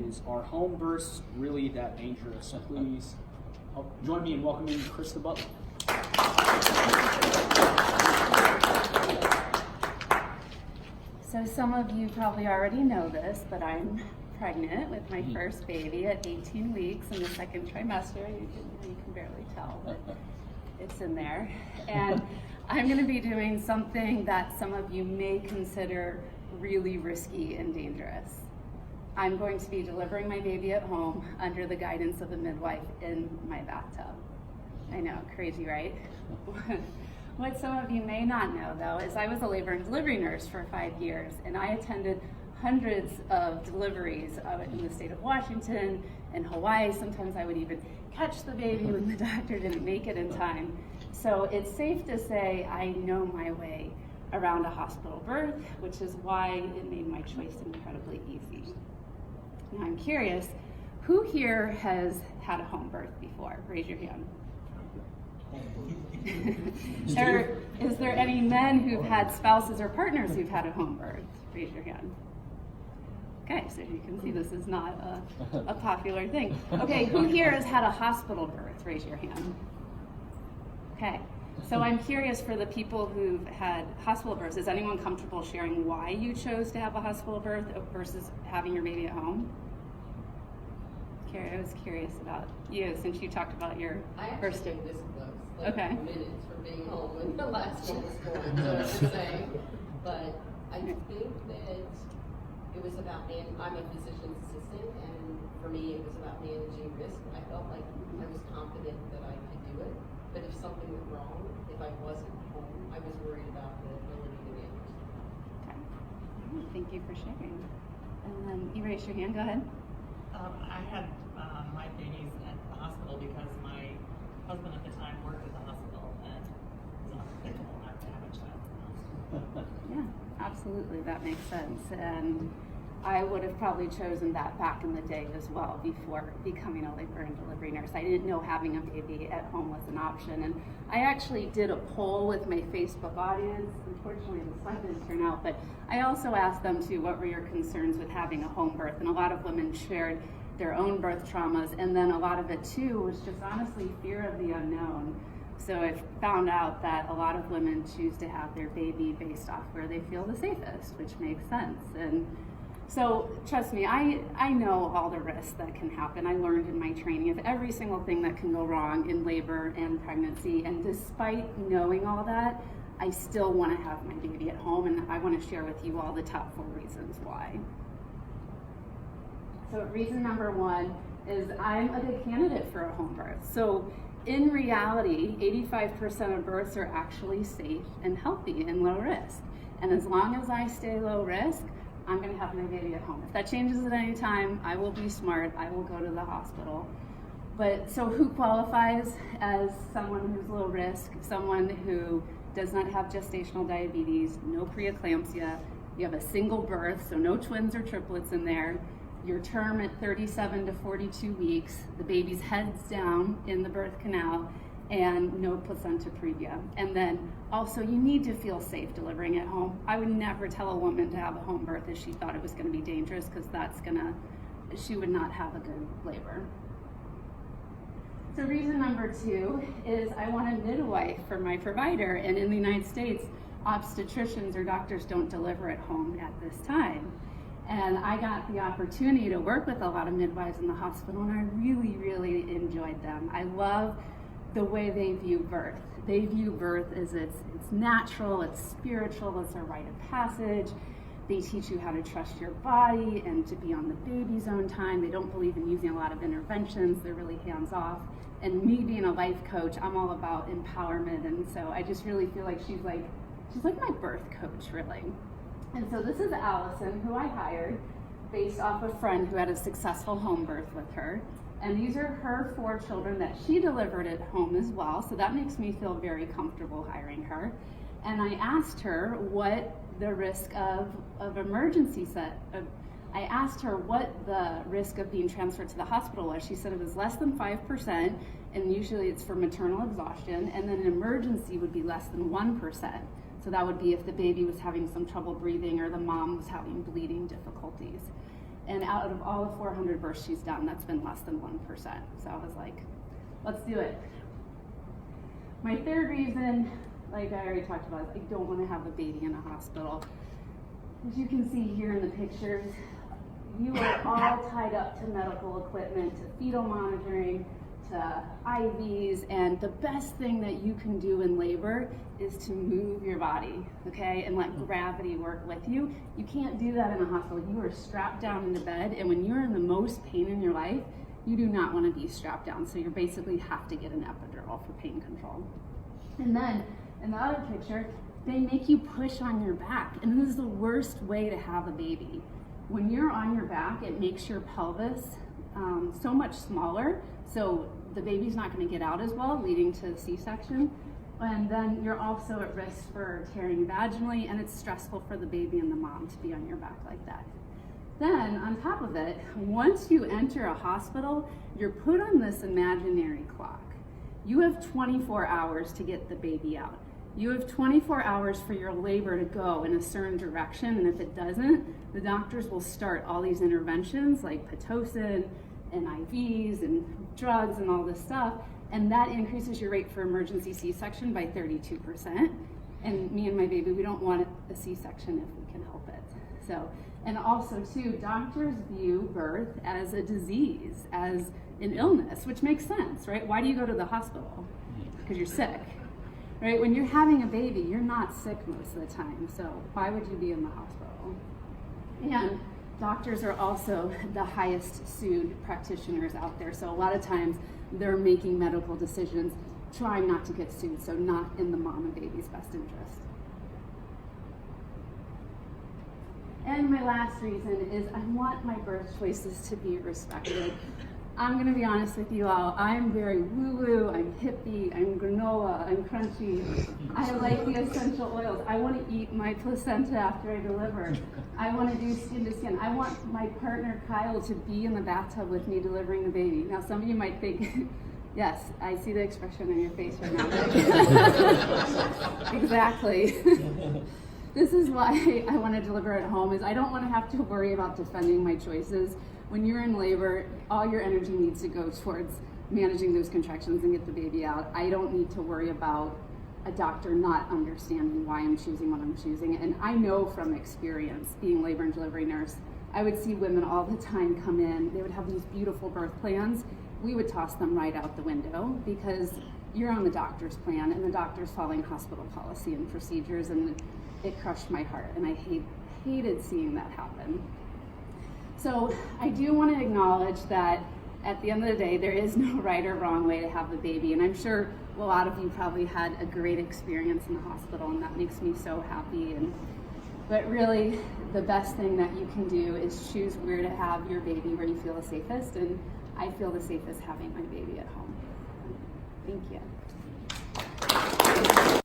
is our home births really that dangerous? So please join me in welcoming Krista Butler. So some of you probably already know this, but I'm pregnant with my first baby at 18 weeks in the second trimester. You can barely tell, but it's in there. And I'm going to be doing something that some of you may consider really risky and dangerous. I'm going to be delivering my baby at home under the guidance of a midwife in my bathtub. I know, crazy, right? What some of you may not know, though, is I was a labor and delivery nurse for 5 years, and I attended hundreds of deliveries in the state of Washington and Hawaii. Sometimes I would even catch the baby when the doctor didn't make it in time. So it's safe to say I know my way around a hospital birth, which is why it made my choice incredibly easy. Now I'm curious, who here has had a home birth before? Raise your hand. Is there any men who've had spouses or partners who've had a home birth? Raise your hand. Okay, so you can see this is not a popular thing. Okay, who here has had a hospital birth? Raise your hand. Okay, so I'm curious for the people who've had hospital births, is anyone comfortable sharing why you chose to have a hospital birth versus having your baby at home? Carrie, I was curious about you since you talked about your first. I actually this close, like okay. minutes from being home when the last one was born, so I'm just saying. But I think that it was about, I'm a physician's assistant, and for me it was about managing risk. I felt like I was confident that I could do it, but if something went wrong, if I wasn't home, I was worried about the ability to manage. Okay. Thank you for sharing. And then you raised your hand, go ahead. I had my babies at the hospital because my husband at the time worked at the hospital, and it was unthinkable not to have a child in the hospital. Yeah, absolutely, that makes sense. And I would have probably chosen that back in the day as well before becoming a labor and delivery nurse. I didn't know having a baby at home was an option. And I actually did a poll with my Facebook audience. Unfortunately, the slide didn't turn out, but I also asked them too, what were your concerns with having a home birth? And a lot of women shared their own birth traumas, and then a lot of it too was just honestly fear of the unknown. So I found out that a lot of women choose to have their baby based off where they feel the safest, which makes sense. And so trust me, I know all the risks that can happen. I learned in my training of every single thing that can go wrong in labor and pregnancy, and despite knowing all that, I still want to have my baby at home, and I want to share with you all the top 4 reasons why. So reason number 1 is I'm a good candidate for a home birth. So in reality, 85% of births are actually safe and healthy and low risk. And as long as I stay low risk, I'm going to have my baby at home. If that changes at any time, I will be smart. I will go to the hospital. But so who qualifies as someone who's low risk? Someone who does not have gestational diabetes, no preeclampsia, you have a single birth, so no twins or triplets in there, your term at 37 to 42 weeks, the baby's head's down in the birth canal, and no placenta previa. And then also you need to feel safe delivering at home. I would never tell a woman to have a home birth if she thought it was going to be dangerous, because she would not have a good labor. So reason number 2 is I want a midwife for my provider, and in the United States, obstetricians or doctors don't deliver at home at this time. And I got the opportunity to work with a lot of midwives in the hospital, and I really, really enjoyed them. I love the way they view birth. They view birth as it's natural, it's spiritual, it's a rite of passage. They teach you how to trust your body and to be on the baby's own time. They don't believe in using a lot of interventions. They're really hands-off. And me being a life coach, I'm all about empowerment, and so I just really feel like she's like my birth coach, really. And so this is Allison, who I hired based off a friend who had a successful home birth with her. And these are her 4 children that she delivered at home as well. So that makes me feel very comfortable hiring her. And I asked her what the risk of emergency I asked her what the risk of being transferred to the hospital was. She said it was less than 5%, and usually it's for maternal exhaustion, and then an emergency would be less than 1%. So that would be if the baby was having some trouble breathing or the mom was having bleeding difficulties. And out of all the 400 births she's done, that's been less than 1%. So I was like, let's do it. My third reason, like I already talked about, is I don't want to have a baby in a hospital. As you can see here in the pictures, you are all tied up to medical equipment, to fetal monitoring, to IVs, and the best thing that you can do in labor is to move your body, okay, and let gravity work with you. You can't do that in a hospital. You are strapped down in the bed, and when you're in the most pain in your life, you do not want to be strapped down, so you basically have to get an epidural for pain control. And then, in the other picture, they make you push on your back, and this is the worst way to have a baby. When you're on your back, it makes your pelvis so much smaller, so the baby's not going to get out as well, leading to C-section. And then you're also at risk for tearing vaginally, and it's stressful for the baby and the mom to be on your back like that. Then, on top of it, once you enter a hospital, you're put on this imaginary clock. You have 24 hours to get the baby out. You have 24 hours for your labor to go in a certain direction, and if it doesn't, the doctors will start all these interventions like Pitocin and IVs and drugs and all this stuff, and that increases your rate for emergency C-section by 32%. And me and my baby, we don't want a C-section if we can help it. So, and also too, doctors view birth as a disease, as an illness, which makes sense, right? Why do you go to the hospital? Because you're sick, right? When you're having a baby, you're not sick most of the time, so why would you be in the hospital? And doctors are also the highest sued practitioners out there, so a lot of times they're making medical decisions trying not to get sued, so not in the mom and baby's best interest. And my last reason is I want my birth choices to be respected. I'm gonna be honest with you all, I'm very woo-woo, I'm hippie, I'm granola, I'm crunchy. I like the essential oils. I wanna eat my placenta after I deliver. I wanna do skin to skin. I want my partner Kyle to be in the bathtub with me delivering the baby. Now some of you might think, yes, I see the expression on your face right now. Exactly. This is why I want to deliver at home, is I don't want to have to worry about defending my choices. When you're in labor, all your energy needs to go towards managing those contractions and get the baby out. I don't need to worry about a doctor not understanding why I'm choosing what I'm choosing. And I know from experience, being labor and delivery nurse, I would see women all the time come in. They would have these beautiful birth plans. We would toss them right out the window because you're on the doctor's plan and the doctor's following hospital policy and procedures, and it crushed my heart, and I hated seeing that happen. So I do want to acknowledge that at the end of the day, there is no right or wrong way to have a baby, and I'm sure a lot of you probably had a great experience in the hospital, and that makes me so happy. But really, the best thing that you can do is choose where to have your baby, where you feel the safest, and I feel the safest having my baby at home. Thank you.